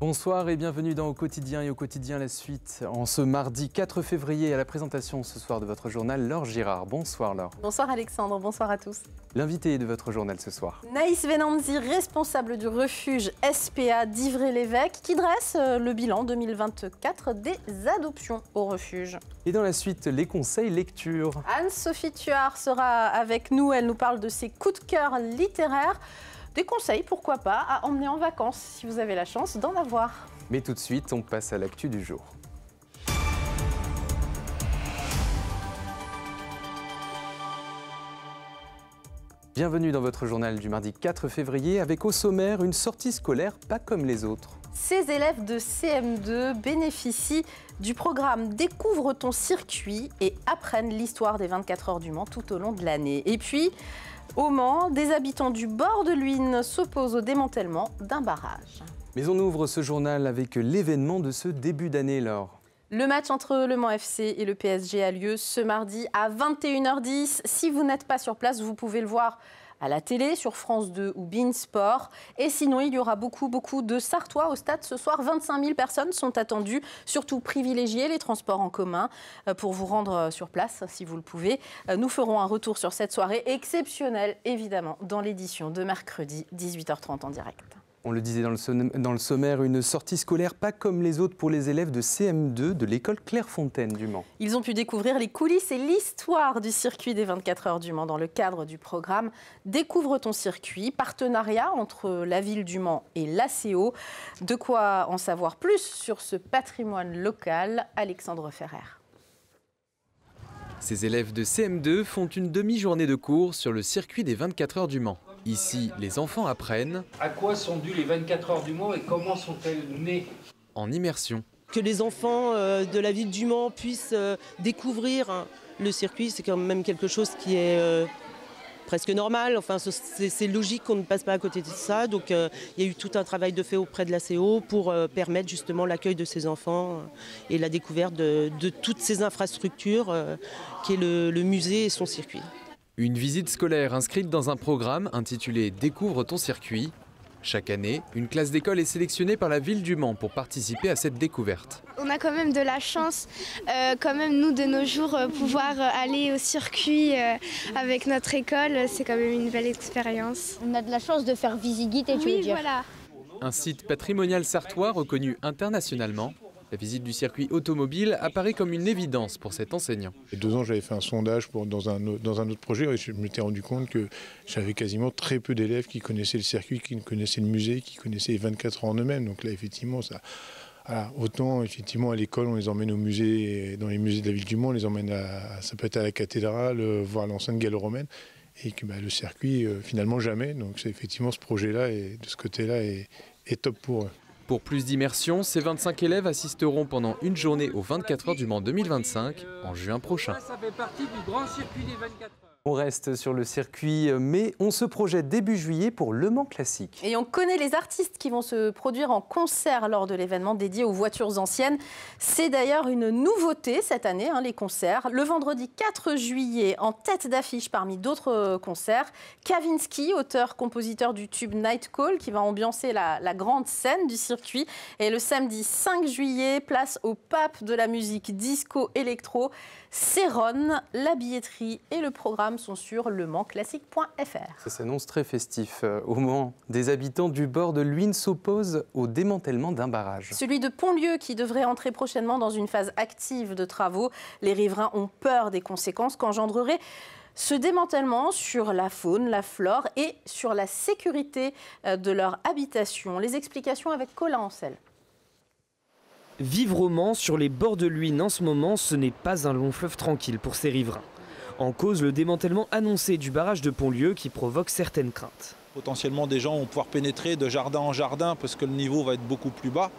Bonsoir et bienvenue dans Au Quotidien. Et au quotidien, la suite en ce mardi 4 février à la présentation ce soir de votre journal, Laure Girard. Bonsoir Laure. Bonsoir Alexandre, bonsoir à tous. L'invité de votre journal ce soir. Naïs Venanzi, responsable du refuge SPA d'Ivry-l'Évêque, qui dresse le bilan 2024 des adoptions au refuge. Et dans la suite, les conseils lecture. Anne-Sophie Thuard sera avec nous, elle nous parle de ses coups de cœur littéraires. Des conseils, pourquoi pas, à emmener en vacances, si vous avez la chance d'en avoir. Mais tout de suite, on passe à l'actu du jour. Bienvenue dans votre journal du mardi 4 février, avec au sommaire une sortie scolaire pas comme les autres. Ces élèves de CM2 bénéficient du programme Découvre ton circuit et apprennent l'histoire des 24 heures du Mans tout au long de l'année. Et puis, au Mans, des habitants du bord de l'Huisne s'opposent au démantèlement d'un barrage. Mais on ouvre ce journal avec l'événement de ce début d'année, Laure. Le match entre le Mans FC et le PSG a lieu ce mardi à 21h10. Si vous n'êtes pas sur place, vous pouvez le voir à la télé, sur France 2 ou beIN Sport. Et sinon, il y aura beaucoup de Sartois au stade ce soir. 25 000 personnes sont attendues. Surtout privilégiez les transports en commun pour vous rendre sur place, si vous le pouvez. Nous ferons un retour sur cette soirée exceptionnelle, évidemment, dans l'édition de mercredi, 18h30 en direct. On le disait dans le sommaire, une sortie scolaire pas comme les autres pour les élèves de CM2 de l'école Clairefontaine du Mans. Ils ont pu découvrir les coulisses et l'histoire du circuit des 24 heures du Mans dans le cadre du programme Découvre ton circuit, partenariat entre la ville du Mans et l'ACO. De quoi en savoir plus sur ce patrimoine local, Alexandre Ferrer. Ces élèves de CM2 font une demi-journée de cours sur le circuit des 24 heures du Mans. Ici, les enfants apprennent à quoi sont dues les 24 heures du Mans et comment sont-elles nées en immersion. Que les enfants de la ville du Mans puissent découvrir le circuit, c'est quand même quelque chose qui est presque normal. Enfin, c'est logique qu'on ne passe pas à côté de ça. Donc il y a eu tout un travail de fait auprès de l'ACO pour permettre justement l'accueil de ces enfants et la découverte de toutes ces infrastructures qui est le musée et son circuit. Une visite scolaire inscrite dans un programme intitulé Découvre ton circuit. Chaque année, une classe d'école est sélectionnée par la ville du Mans pour participer à cette découverte. On a quand même de la chance, quand même nous de nos jours, pouvoir aller au circuit avec notre école, c'est quand même une belle expérience. On a de la chance de faire Visiguit et tu veux dire. Voilà. Un site patrimonial sartois reconnu internationalement. La visite du circuit automobile apparaît comme une évidence pour cet enseignant. Il y a 2 ans, j'avais fait un sondage dans un autre projet et je m'étais rendu compte que j'avais quasiment très peu d'élèves qui connaissaient le circuit, qui connaissaient le musée, qui connaissaient les 24 heures en eux-mêmes. Donc là, effectivement, ça... Voilà, autant effectivement à l'école, on les emmène au musée, dans les musées de la ville du Mans, on les emmène ça peut être à la cathédrale, voir l'ancienne gallo-romaine, et que le circuit, finalement, jamais. Donc c'est effectivement ce projet-là, et de ce côté-là, est top pour eux. Pour plus d'immersion, ces 25 élèves assisteront pendant une journée aux 24 heures du Mans 2025, en juin prochain. Ça fait partie du grand circuit des 24 heures. On reste sur le circuit, mais on se projette début juillet pour Le Mans Classique. Et on connaît les artistes qui vont se produire en concert lors de l'événement dédié aux voitures anciennes. C'est d'ailleurs une nouveauté cette année, les concerts. Le vendredi 4 juillet, en tête d'affiche parmi d'autres concerts, Kavinsky, auteur-compositeur du tube Night Call, qui va ambiancer la grande scène du circuit. Et le samedi 5 juillet, place au pape de la musique disco-électro, Céron. La billetterie et le programme sont sur lemansclassique.fr. Ça s'annonce très festif. Au Mans, des habitants du bord de l'Huisne s'opposent au démantèlement d'un barrage. Celui de Pontlieu qui devrait entrer prochainement dans une phase active de travaux. Les riverains ont peur des conséquences qu'engendrerait ce démantèlement sur la faune, la flore et sur la sécurité de leur habitation. Les explications avec Colin Ancel. Vivre au Mans, sur les bords de l'Huisne en ce moment, ce n'est pas un long fleuve tranquille pour ces riverains. En cause, le démantèlement annoncé du barrage de Pontlieu qui provoque certaines craintes. Potentiellement, des gens vont pouvoir pénétrer de jardin en jardin parce que le niveau va être beaucoup plus bas.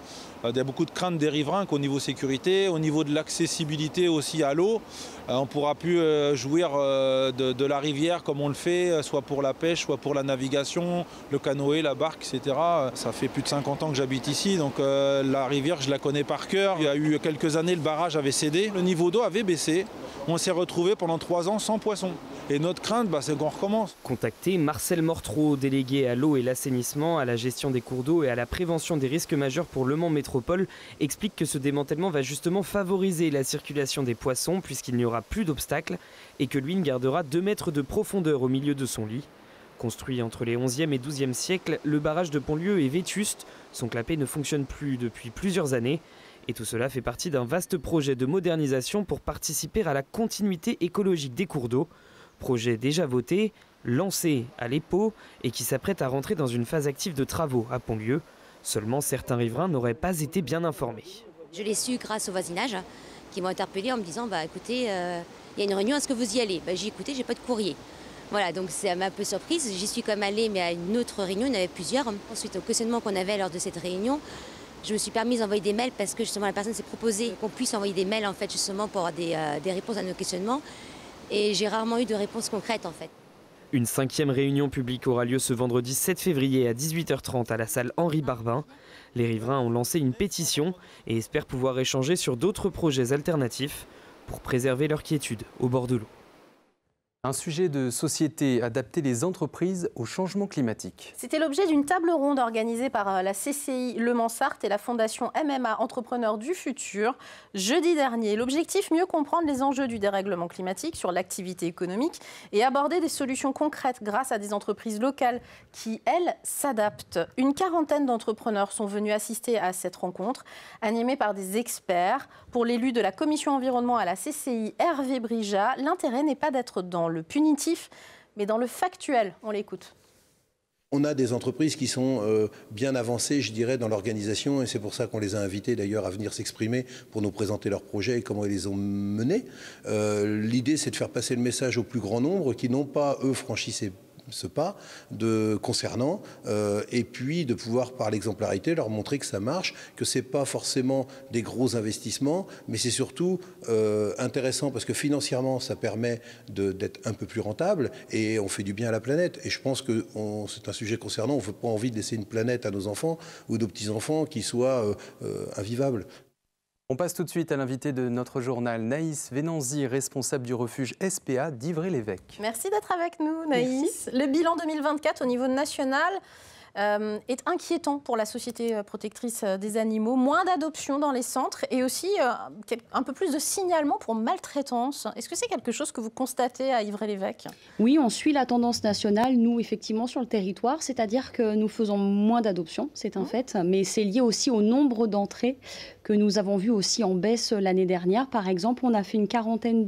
Il y a beaucoup de craintes des riverains qu'au niveau sécurité, au niveau de l'accessibilité aussi à l'eau. On ne pourra plus jouir de la rivière comme on le fait, soit pour la pêche, soit pour la navigation, le canoë, la barque, etc. Ça fait plus de 50 ans que j'habite ici, donc la rivière, je la connais par cœur. Il y a eu quelques années, le barrage avait cédé, le niveau d'eau avait baissé. on s'est retrouvé pendant 3 ans sans poissons. Et notre crainte, c'est qu'on recommence. Contacté, Marcel Mortreau, délégué à l'eau et l'assainissement, à la gestion des cours d'eau et à la prévention des risques majeurs pour Le Mans Métropole, explique que ce démantèlement va justement favoriser la circulation des poissons puisqu'il n'y aura plus d'obstacles et que l'huile gardera 2 mètres de profondeur au milieu de son lit. Construit entre les 11e et 12e siècles, le barrage de Pontlieu est vétuste. Son clapet ne fonctionne plus depuis plusieurs années. Et tout cela fait partie d'un vaste projet de modernisation pour participer à la continuité écologique des cours d'eau. Projet déjà voté, lancé à l'EPO et qui s'apprête à rentrer dans une phase active de travaux à Pontlieu. Seulement, certains riverains n'auraient pas été bien informés. Je l'ai su grâce au voisinage qui m'ont interpellé en me disant écoutez, il y a une réunion, est-ce que vous y allez ? J'ai écouté, j'ai pas de courrier. Voilà, donc ça m'a un peu surprise. J'y suis quand même allée, mais à une autre réunion, il y en avait plusieurs. Ensuite, au questionnement qu'on avait lors de cette réunion, je me suis permise d'envoyer des mails parce que justement la personne s'est proposée qu'on puisse envoyer des mails en fait justement pour avoir des réponses à nos questionnements. Et j'ai rarement eu de réponses concrètes en fait. Une 5e réunion publique aura lieu ce vendredi 7 février à 18h30 à la salle Henri Barbin. Les riverains ont lancé une pétition et espèrent pouvoir échanger sur d'autres projets alternatifs pour préserver leur quiétude au bord de l'eau. Un sujet de société, adapter les entreprises au changement climatique. C'était l'objet d'une table ronde organisée par la CCI Le Mans-Sarthe et la fondation MMA Entrepreneurs du Futur jeudi dernier. L'objectif, mieux comprendre les enjeux du dérèglement climatique sur l'activité économique et aborder des solutions concrètes grâce à des entreprises locales qui, elles, s'adaptent. Une quarantaine d'entrepreneurs sont venus assister à cette rencontre, animée par des experts. Pour l'élu de la commission environnement à la CCI, Hervé Brija, l'intérêt n'est pas d'être dans le punitif, mais dans le factuel. On l'écoute. On a des entreprises qui sont bien avancées, je dirais, dans l'organisation, et c'est pour ça qu'on les a invités d'ailleurs à venir s'exprimer pour nous présenter leurs projets et comment ils les ont menés. L'idée, c'est de faire passer le message au plus grand nombre qui n'ont pas, eux, franchi ce pas concernant, et puis de pouvoir par l'exemplarité leur montrer que ça marche, que c'est pas forcément des gros investissements, mais c'est surtout intéressant parce que financièrement ça permet d'être un peu plus rentable et on fait du bien à la planète. Et je pense que c'est un sujet concernant, on n'a pas envie de laisser une planète à nos enfants ou nos petits-enfants qui soit invivable. On passe tout de suite à l'invité de notre journal, Naïs Vénanzi, responsable du refuge SPA d'Ivry-l'Évêque. Merci d'être avec nous, Naïs. Le bilan 2024 au niveau national est inquiétant pour la Société protectrice des animaux. Moins d'adoptions dans les centres et aussi un peu plus de signalements pour maltraitance. Est-ce que c'est quelque chose que vous constatez à Ivry-l'Évêque ? Oui, on suit la tendance nationale, nous, effectivement, sur le territoire. C'est-à-dire que nous faisons moins d'adoptions, c'est un fait. Mais c'est lié aussi au nombre d'entrées que nous avons vu aussi en baisse l'année dernière. Par exemple, on a fait une quarantaine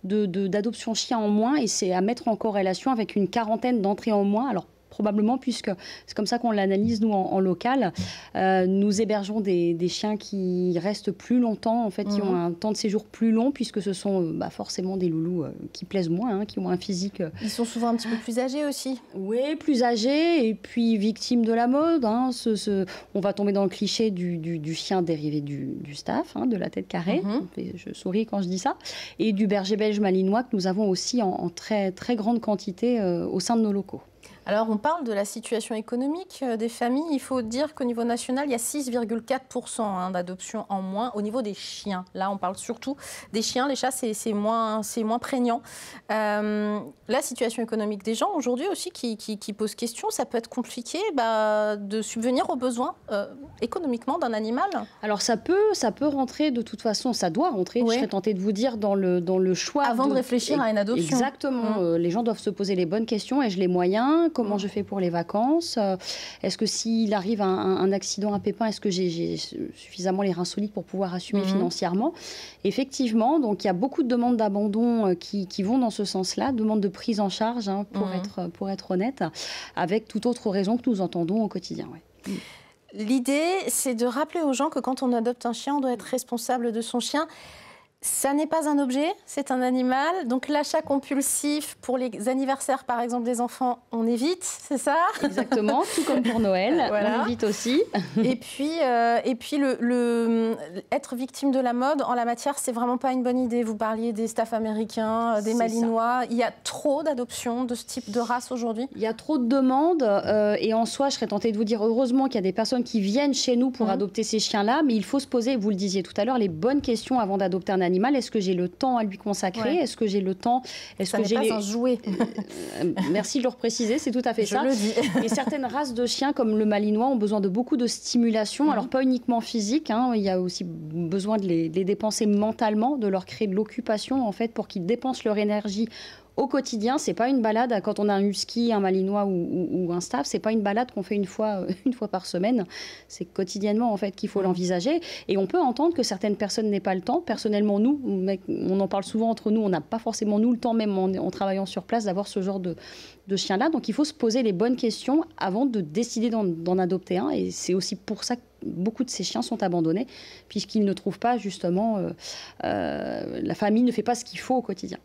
d'adoptions chiens en moins et c'est à mettre en corrélation avec une quarantaine d'entrées en moins. Alors, probablement, puisque c'est comme ça qu'on l'analyse, nous, en local. Nous hébergeons des chiens qui restent plus longtemps, en fait, qui ont un temps de séjour plus long, puisque ce sont forcément des loulous qui plaisent moins, qui ont un physique... Ils sont souvent un petit peu plus âgés aussi. Oui, plus âgés, et puis victimes de la mode. On va tomber dans le cliché du chien dérivé du staff, de la tête carrée. Je souris quand je dis ça. Et du berger belge malinois que nous avons aussi en très, très grande quantité au sein de nos locaux. Alors, on parle de la situation économique des familles. Il faut dire qu'au niveau national, il y a 6,4% d'adoptions en moins au niveau des chiens. Là, on parle surtout des chiens. Les chats, c'est moins prégnant. La situation économique des gens aujourd'hui aussi qui pose question. Ça peut être compliqué de subvenir aux besoins économiquement d'un animal. Alors, ça peut rentrer de toute façon. Ça doit rentrer, je serais tentée de vous dire, dans le choix. Avant de réfléchir à une adoption. Exactement. Les gens doivent se poser les bonnes questions. Ai-je les moyens ? Comment je fais pour les vacances ? Est-ce que s'il arrive un accident, un pépin, est-ce que j'ai suffisamment les reins solides pour pouvoir assumer financièrement ? Effectivement, donc il y a beaucoup de demandes d'abandon qui vont dans ce sens-là, demandes de prise en charge, pour être honnête, avec toute autre raison que nous entendons au quotidien. Ouais. L'idée, c'est de rappeler aux gens que quand on adopte un chien, on doit être responsable de son chien. Ça n'est pas un objet, c'est un animal. Donc l'achat compulsif pour les anniversaires, par exemple, des enfants, on évite, c'est ça ? Exactement, tout comme pour Noël, voilà. On évite aussi. Et puis être victime de la mode, en la matière, c'est vraiment pas une bonne idée. Vous parliez des staffs américains, des malinois. Il y a trop d'adoptions de ce type de race aujourd'hui ? Il y a trop de demandes. Et en soi, je serais tentée de vous dire, heureusement qu'il y a des personnes qui viennent chez nous pour adopter ces chiens-là. Mais il faut se poser, vous le disiez tout à l'heure, les bonnes questions avant d'adopter un animal. animal, est-ce que j'ai le temps à lui consacrer? Est-ce que j'ai le temps? Ça n'est pas un jouet. Merci de le repréciser, c'est tout à fait ça. Je le dis. Et certaines races de chiens, comme le malinois, ont besoin de beaucoup de stimulation. Alors, pas uniquement physique, hein, il y a aussi besoin de les dépenser mentalement, de leur créer de l'occupation, en fait, pour qu'ils dépensent leur énergie au quotidien. C'est pas une balade, quand on a un husky, un malinois ou un staff, c'est pas une balade qu'on fait une fois par semaine. C'est quotidiennement, en fait, qu'il faut l'envisager. Et on peut entendre que certaines personnes n'aient pas le temps. Personnellement, nous, on en parle souvent entre nous, on n'a pas forcément, nous, le temps, même en travaillant sur place, d'avoir ce genre de chien-là. Donc, il faut se poser les bonnes questions avant de décider d'en adopter un. Et c'est aussi pour ça que beaucoup de ces chiens sont abandonnés, puisqu'ils ne trouvent pas, justement, la famille ne fait pas ce qu'il faut au quotidien.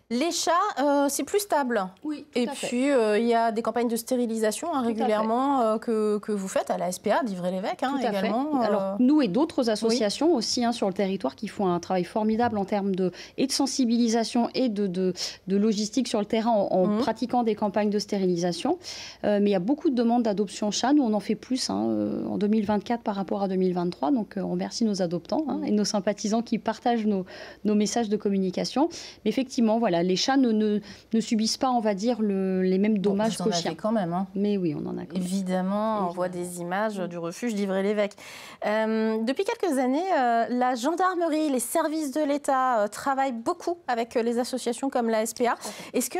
Les chats, c'est plus stable. Oui, et puis, il y a des campagnes de stérilisation régulièrement que vous faites à la SPA d'Ivry-l'Évêque également. Alors, nous et d'autres associations aussi sur le territoire qui font un travail formidable en termes de sensibilisation et de logistique sur le terrain en pratiquant des campagnes de stérilisation. Mais il y a beaucoup de demandes d'adoption chat. Nous, on en fait plus en 2024 par rapport à 2023. Donc, on remercie nos adoptants et nos sympathisants qui partagent nos messages de communication. Mais effectivement, voilà, les chats ne subissent pas, on va dire, les mêmes dommages qu'aux chiens. Quand même. Mais oui, on en a quand même. Évidemment, on voit des images du refuge d'Ivry-l'Évêque. Depuis quelques années, la gendarmerie, les services de l'État travaillent beaucoup avec les associations comme la SPA. Est-ce que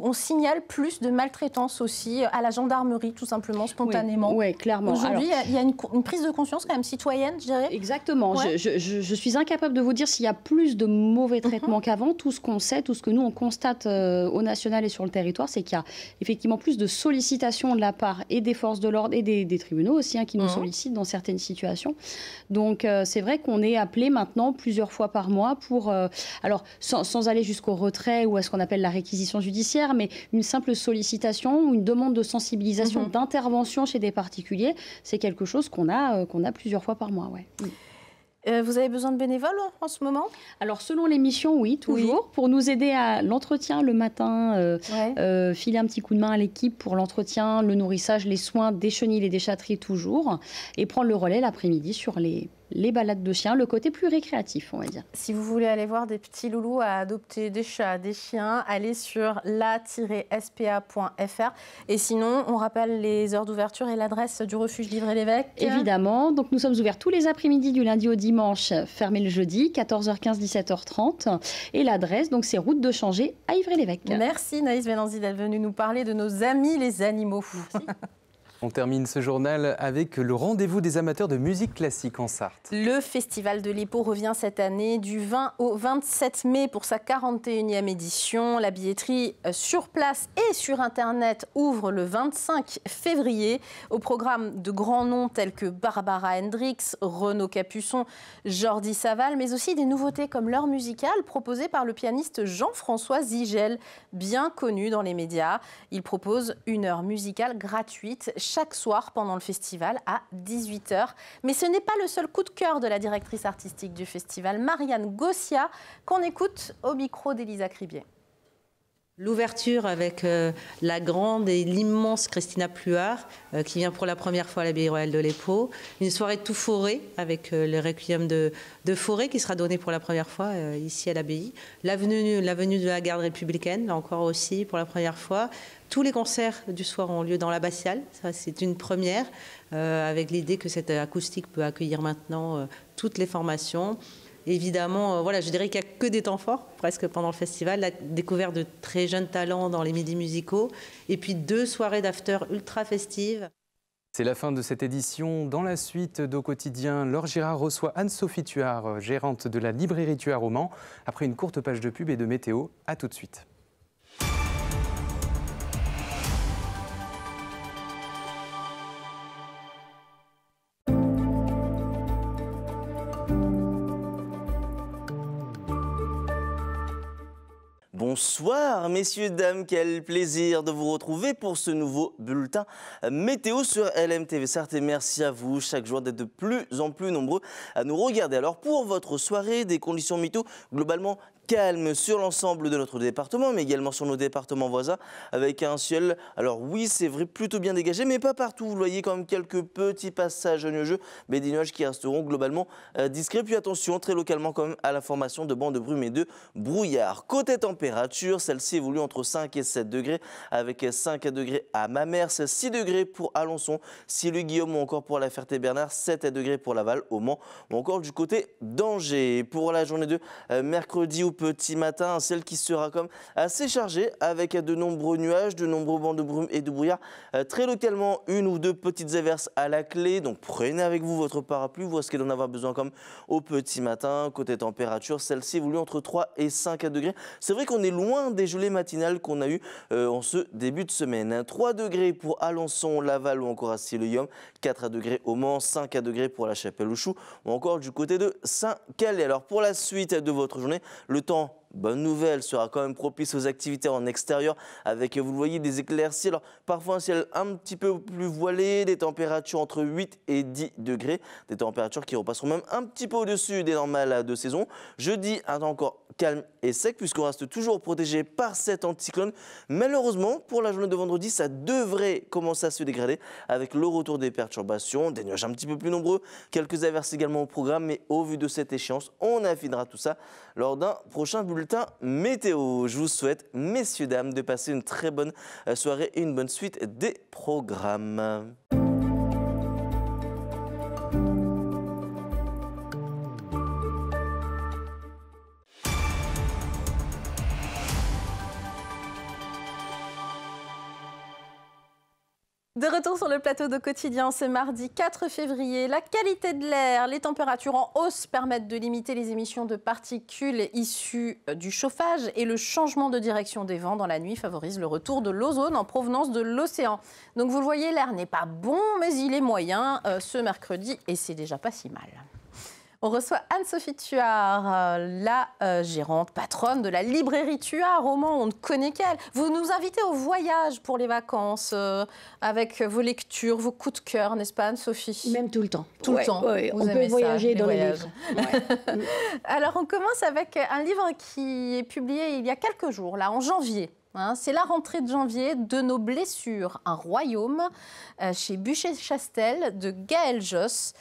on signale plus de maltraitance aussi à la gendarmerie, tout simplement, spontanément? Oui, clairement. Aujourd'hui, il y a une prise de conscience quand même citoyenne, je dirais. Exactement. Ouais. Je suis incapable de vous dire s'il y a plus de mauvais traitements qu'avant. Tout ce qu'on sait, tout ce que nous on constate au national et sur le territoire, c'est qu'il y a effectivement plus de sollicitations de la part et des forces de l'ordre et des tribunaux aussi qui nous sollicitent dans certaines situations. Donc c'est vrai qu'on est appelé maintenant plusieurs fois par mois pour, alors sans aller jusqu'au retrait ou à ce qu'on appelle la réquisition judiciaire, mais une simple sollicitation ou une demande de sensibilisation, d'intervention chez des particuliers, c'est quelque chose qu'on a plusieurs fois par mois. Ouais. Vous avez besoin de bénévoles en ce moment? Alors, selon les missions, oui, toujours. Oui. Pour nous aider à l'entretien le matin, filer un petit coup de main à l'équipe pour l'entretien, le nourrissage, les soins des chenilles et des chatteries, toujours. Et prendre le relais l'après-midi sur les balades de chiens, le côté plus récréatif, on va dire. Si vous voulez aller voir des petits loulous à adopter, des chats, des chiens, allez sur la-spa.fr. Et sinon, on rappelle les heures d'ouverture et l'adresse du refuge d'Ivry-l'Évêque. Évidemment. Donc, nous sommes ouverts tous les après-midi du lundi au dimanche, fermés le jeudi, 14h15, 17h30. Et l'adresse, donc, c'est route de Changé à Ivry-l'Évêque. Merci Naïs Venanzi d'être venue nous parler de nos amis les animaux. Merci. On termine ce journal avec le rendez-vous des amateurs de musique classique en Sarthe. Le Festival de l'Épau revient cette année du 20 au 27 mai pour sa 41e édition. La billetterie sur place et sur Internet ouvre le 25 février. Au programme de grands noms tels que Barbara Hendricks, Renaud Capuçon, Jordi Saval, mais aussi des nouveautés comme l'heure musicale proposée par le pianiste Jean-François Zigel, bien connu dans les médias. Il propose une heure musicale gratuite chaque soir pendant le festival à 18h. Mais ce n'est pas le seul coup de cœur de la directrice artistique du festival, Marianne Gossia, qu'on écoute au micro d'Elisa Cribier. L'ouverture avec la grande et l'immense Christina Pluart qui vient pour la première fois à l'Abbaye royale de l'Épau. Une soirée tout forêt avec le requiem de Forêt qui sera donné pour la première fois ici à l'Abbaye. L'avenue de la garde républicaine, là encore aussi pour la première fois. Tous les concerts du soir ont lieu dans l'abbatiale, ça c'est une première, avec l'idée que cette acoustique peut accueillir maintenant toutes les formations. Évidemment, voilà, je dirais qu'il n'y a que des temps forts, presque pendant le festival, la découverte de très jeunes talents dans les midis musicaux, et puis 2 soirées d'after ultra festives. C'est la fin de cette édition. Dans la suite d'Au quotidien, Laure Girard reçoit Anne-Sophie Thuard, gérante de la librairie Thuard au Mans. Après une courte page de pub et de météo, à tout de suite. Bonsoir messieurs, dames, quel plaisir de vous retrouver pour ce nouveau bulletin météo sur LMTV Sarthe et merci à vous chaque jour d'être de plus en plus nombreux à nous regarder. Alors pour votre soirée, des conditions météo globalement calme sur l'ensemble de notre département, mais également sur nos départements voisins, avec un ciel, alors oui, c'est vrai, plutôt bien dégagé, mais pas partout. Vous voyez quand même quelques petits passages nuageux, mais des nuages qui resteront globalement discrets. Puis attention, très localement quand même, à la formation de bancs de brume et de brouillard. Côté température, celle-ci évolue entre 5 et 7 degrés, avec 5 degrés à Mamers, 6 degrés pour Alençon, Cieux-le-Guillaume ou encore pour la Ferté-Bernard, 7 degrés pour Laval, au Mans ou encore du côté d'Angers. Pour la journée de mercredi au petit matin, un ciel qui sera comme assez chargé avec de nombreux nuages, de nombreux bancs de brume et de brouillard. Très localement, une ou deux petites averses à la clé. Donc prenez avec vous votre parapluie, vous risquez d'en avoir besoin comme au petit matin. Côté température, celle-ci évolue entre 3 et 5 degrés. C'est vrai qu'on est loin des gelées matinales qu'on a eues en ce début de semaine. 3 degrés pour Alençon, Laval ou encore à Cieux-le-Guillaume, 4 degrés au Mans, 5 degrés pour la Chapelle-aux-Choux ou encore du côté de Saint-Calais. Alors pour la suite de votre journée, le temps, bonne nouvelle, sera quand même propice aux activités en extérieur avec, vous le voyez, des éclaircies. Alors parfois un ciel un petit peu plus voilé, des températures entre 8 et 10 degrés, des températures qui repasseront même un petit peu au-dessus des normales de saison. Jeudi, un temps encore calme et sec puisqu'on reste toujours protégé par cet anticyclone. Malheureusement, pour la journée de vendredi, ça devrait commencer à se dégrader avec le retour des perturbations, des nuages un petit peu plus nombreux, quelques averses également au programme, mais au vu de cette échéance, on affinera tout ça lors d'un prochain bulletin météo. Je vous souhaite, messieurs, dames, de passer une très bonne soirée et une bonne suite des programmes. De retour sur le plateau de Quotidien ce mardi 4 février, la qualité de l'air, les températures en hausse permettent de limiter les émissions de particules issues du chauffage et le changement de direction des vents dans la nuit favorise le retour de l'ozone en provenance de l'océan. Donc vous le voyez, l'air n'est pas bon mais il est moyen ce mercredi et c'est déjà pas si mal. On reçoit Anne-Sophie Thuard, la gérante, patronne de la librairie Thuard au Mans. On ne connaît qu'elle. Vous nous invitez au voyage pour les vacances avec vos lectures, vos coups de cœur, n'est-ce pas Anne-Sophie? Même tout le temps. Tout le temps. Ouais, on peut voyager dans les livres. Ouais. Alors on commence avec un livre qui est publié il y a quelques jours, là en janvier. C'est la rentrée de janvier de nos blessures, un royaume, chez Buchet-Chastel de Gaël Josse.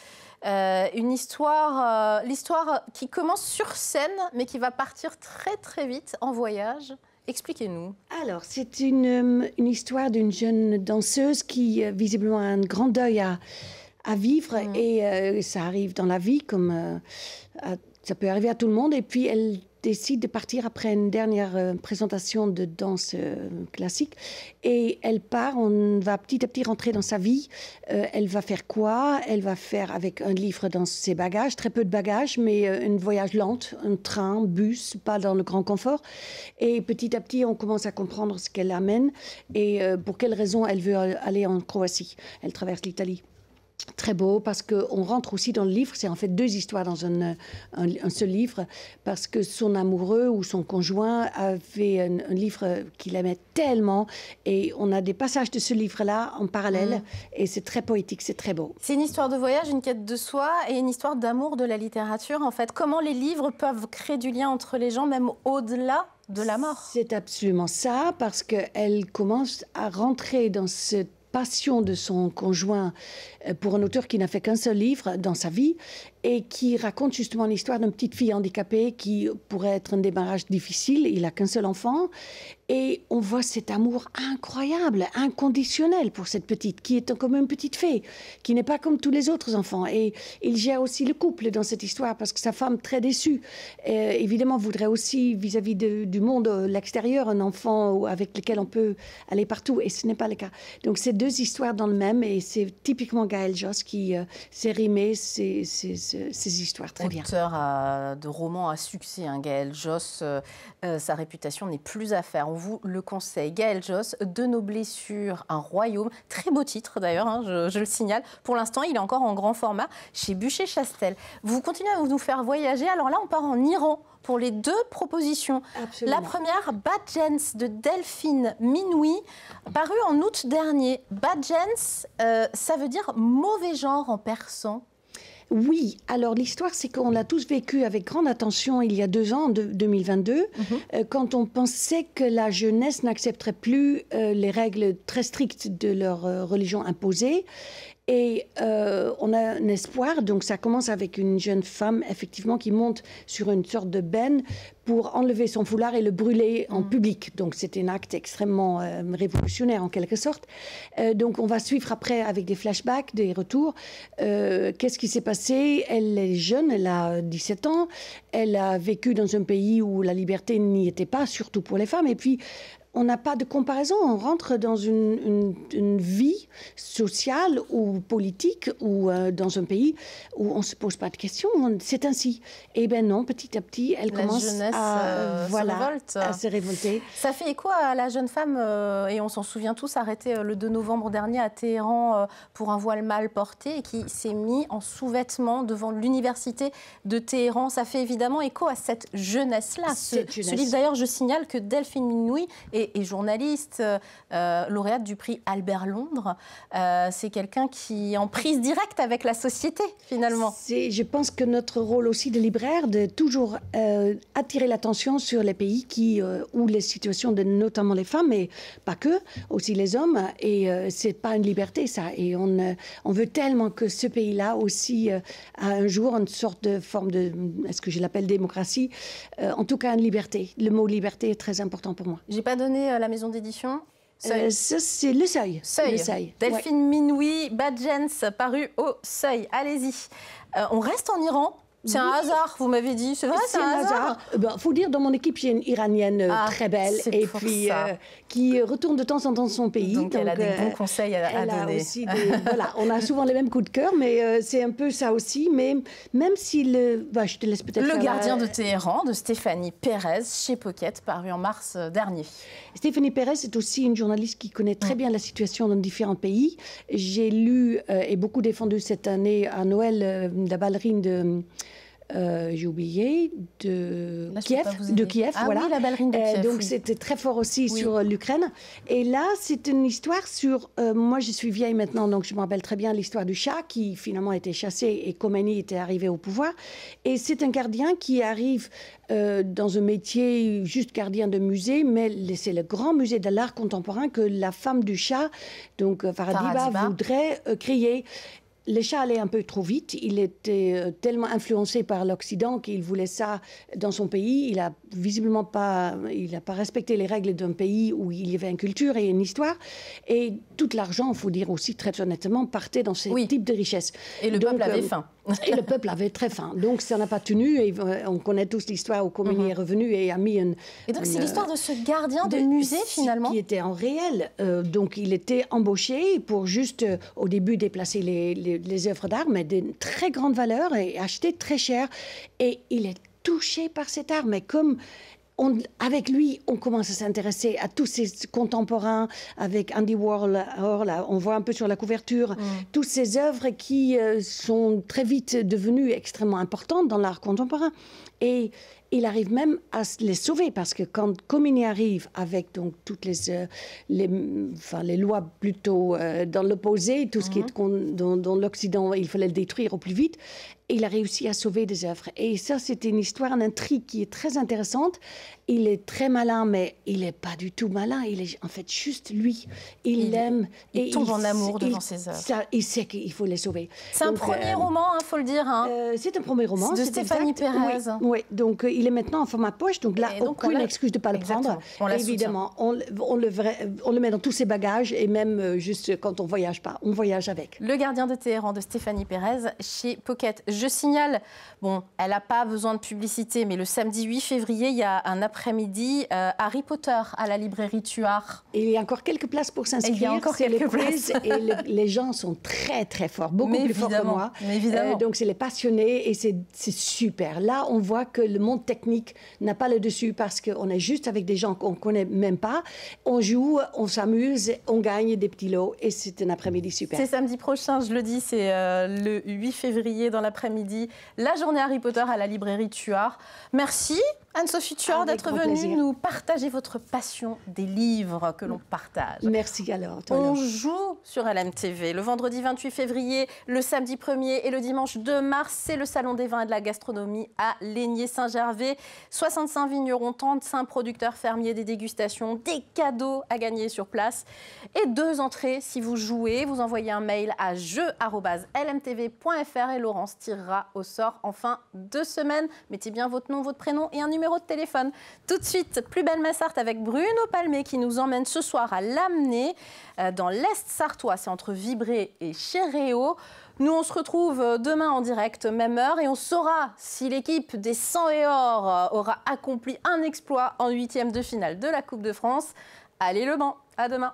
Une histoire, l'histoire qui commence sur scène, mais qui va partir très très vite en voyage. Expliquez-nous. Alors, c'est une histoire d'une jeune danseuse qui visiblement a un grand deuil à vivre et ça arrive dans la vie comme ça peut arriver à tout le monde. Et puis elle décide de partir après une dernière présentation de danse classique et elle part, on va petit à petit rentrer dans sa vie. Elle va faire quoi? Elle va faire avec un livre dans ses bagages, très peu de bagages, mais un voyage lente, un train, bus, pas dans le grand confort. Et petit à petit, on commence à comprendre ce qu'elle amène et pour quelles raisons elle veut aller en Croatie. Elle traverse l'Italie. Très beau, parce qu'on rentre aussi dans le livre, c'est en fait deux histoires dans un seul livre, parce que son amoureux ou son conjoint avait un livre qu'il aimait tellement, et on a des passages de ce livre-là en parallèle, et c'est très poétique, c'est très beau. C'est une histoire de voyage, une quête de soi, et une histoire d'amour de la littérature, en fait. Comment les livres peuvent créer du lien entre les gens, même au-delà de la mort? C'est absolument ça, parce qu'elle commence à rentrer dans cette passion de son conjoint pour un auteur qui n'a fait qu'un seul livre dans sa vie et qui raconte justement l'histoire d'une petite fille handicapée qui pourrait être un démarrage difficile. Il n'a qu'un seul enfant et on voit cet amour incroyable, inconditionnel pour cette petite qui est comme une petite fée, qui n'est pas comme tous les autres enfants. Et il gère aussi le couple dans cette histoire parce que sa femme, très déçue, évidemment voudrait aussi vis-à-vis du monde, l'extérieur, un enfant avec lequel on peut aller partout et ce n'est pas le cas. Donc c'est deux histoires dans le même et c'est typiquement Gaël Josse qui sait rimer ces histoires très bien. Auteur de romans à succès, Gaël Josse, sa réputation n'est plus à faire. On vous le conseille. Gaël Josse, De nos blessures, un royaume. Très beau titre d'ailleurs, je le signale. Pour l'instant, il est encore en grand format chez Buchet-Chastel. Vous continuez à nous faire voyager. Alors là, on part en Iran pour les deux propositions. Absolument. La première, Badjens de Delphine Minoui, paru en août dernier. Badjens, ça veut dire mauvais genre en persan. Oui, alors l'histoire, c'est qu'on l'a tous vécu avec grande attention il y a 2 ans, en 2022, quand on pensait que la jeunesse n'accepterait plus les règles très strictes de leur religion imposée. Et on a un espoir, donc ça commence avec une jeune femme, effectivement, qui monte sur une sorte de benne pour enlever son foulard et le brûler en public. Donc c'est un acte extrêmement révolutionnaire, en quelque sorte. Donc on va suivre après avec des flashbacks, des retours. Qu'est-ce qui s'est passé? Elle est jeune, elle a 17 ans. Elle a vécu dans un pays où la liberté n'y était pas, surtout pour les femmes. Et puis, on n'a pas de comparaison, on rentre dans une vie sociale ou politique ou dans un pays où on ne se pose pas de questions, c'est ainsi. Et bien non, petit à petit, elle commence à se révolter. Ça fait écho à la jeune femme, et on s'en souvient tous, arrêtée le 2 novembre dernier à Téhéran pour un voile mal porté et qui s'est mis en sous-vêtements devant l'université de Téhéran. Ça fait évidemment écho à cette jeunesse-là. Ce livre, d'ailleurs, je signale que Delphine Minoui est journaliste, lauréate du prix Albert Londres. C'est quelqu'un qui est en prise directe avec la société, finalement. Je pense que notre rôle aussi de libraire, de toujours attirer l'attention sur les pays où les situations de notamment les femmes, mais pas que, aussi les hommes, et c'est pas une liberté, ça. Et on veut tellement que ce pays-là aussi a un jour une sorte de forme de, est-ce que je l'appelle démocratie, en tout cas une liberté. Le mot liberté est très important pour moi. J'ai pas donné la maison d'édition. Ça, c'est le Seuil. Le Seuil. Delphine Minoui, Badjens, paru au Seuil. Allez-y. On reste en Iran. C'est un hasard, vous m'avez dit. C'est vrai, c'est un hasard. Faut dire, dans mon équipe, j'ai une Iranienne très belle et puis qui retourne de temps en temps son pays. Donc elle a des bons conseils à donner. Aussi voilà, on a souvent les mêmes coups de cœur, mais c'est un peu ça aussi. Mais même si je te laisse peut-être. Le gardien de Téhéran, de Stéphanie Pérez, chez Pocket, paru en mars dernier. Stéphanie Pérez est aussi une journaliste qui connaît très bien la situation dans différents pays. J'ai lu et beaucoup défendu cette année à Noël la ballerine de... j'ai oublié, de Kiev, voilà. Oui, la ballerine de Kiev. Donc c'était très fort aussi sur l'Ukraine. Et là, c'est une histoire sur... moi, je suis vieille maintenant, donc je me rappelle très bien l'histoire du Shah qui finalement a été chassé et Khomeini était arrivé au pouvoir. Et c'est un gardien qui arrive dans un métier juste gardien de musée, mais c'est le grand musée de l'art contemporain que la femme du Shah, donc Faradiba, voudrait créer. Le Shah allait un peu trop vite. Il était tellement influencé par l'Occident qu'il voulait ça dans son pays. Il n'a visiblement pas respecté les règles d'un pays où il y avait une culture et une histoire. Et tout l'argent, il faut dire aussi très honnêtement, partait dans ces types de richesses. Et le peuple avait faim. Et le peuple avait très faim. Donc ça n'a pas tenu. Et on connaît tous l'histoire où Khomeini est revenu et a mis une... Et donc c'est l'histoire de ce gardien de musée finalement. Qui était en réel. Donc il était embauché pour juste au début déplacer les œuvres d'art, mais de très grande valeur et acheté très cher. Et il est touché par cet art, mais comme... avec lui, on commence à s'intéresser à tous ces contemporains, avec Andy Warhol, on voit un peu sur la couverture, toutes ces œuvres qui sont très vite devenues extrêmement importantes dans l'art contemporain. Et il arrive même à les sauver, parce que quand Khomeini arrive avec donc toutes les lois plutôt dans l'opposé, tout ce qui est dans l'Occident, il fallait le détruire au plus vite, il a réussi à sauver des œuvres. Et ça, c'était une histoire, une intrigue qui est très intéressante. Il est très malin, mais il n'est pas du tout malin. Il est en fait juste lui. Il l'aime. Il tombe en amour devant ses œuvres. Il sait qu'il faut les sauver. C'est un premier roman, il faut le dire. C'est un premier roman. De Stéphanie Pérez. Oui, donc il est maintenant en format poche. Donc là, aucune excuse de ne pas le prendre. Évidemment, on le met dans tous ses bagages. Et même juste quand on ne voyage pas, on voyage avec. Le gardien de Téhéran de Stéphanie Pérez chez Pocket. Je signale, elle n'a pas besoin de publicité, mais le samedi 8 février, il y a un après-midi Harry Potter à la librairie Tuart. Et il y a encore quelques places pour s'inscrire. Il y a encore quelques places. Et les gens sont très, très forts, beaucoup plus forts que moi. Mais évidemment. Donc, c'est les passionnés et c'est super. Là, on voit que le monde technique n'a pas le dessus parce qu'on est juste avec des gens qu'on ne connaît même pas. On joue, on s'amuse, on gagne des petits lots et c'est un après-midi super. C'est samedi prochain, je le dis, c'est le 8 février dans l'après-midi, la journée Harry Potter à la librairie Tuart. Merci Anne-Sophie Tuard d'être venue nous partager votre passion des livres que l'on partage. Merci alors. On joue sur LMTV le vendredi 28 février, le samedi 1er et le dimanche 2 mars. C'est le Salon des vins et de la gastronomie à Lénier-Saint-Gervais. 65 vignerons, 35 producteurs fermiers, des dégustations, des cadeaux à gagner sur place. Et 2 entrées si vous jouez. Vous envoyez un mail à jeu@lmtv.fr et Laurence tirera au sort en fin de semaine. Mettez bien votre nom, votre prénom et un numéro de téléphone. Tout de suite, Plus belle ma Sarthe avec Bruno Palmé qui nous emmène ce soir à Lamennais, dans l'Est sartois. C'est entre Vibré et Chéréo. Nous, on se retrouve demain en direct, même heure, et on saura si l'équipe des 100 et or aura accompli un exploit en 8e de finale de la Coupe de France. Allez le Mans, à demain.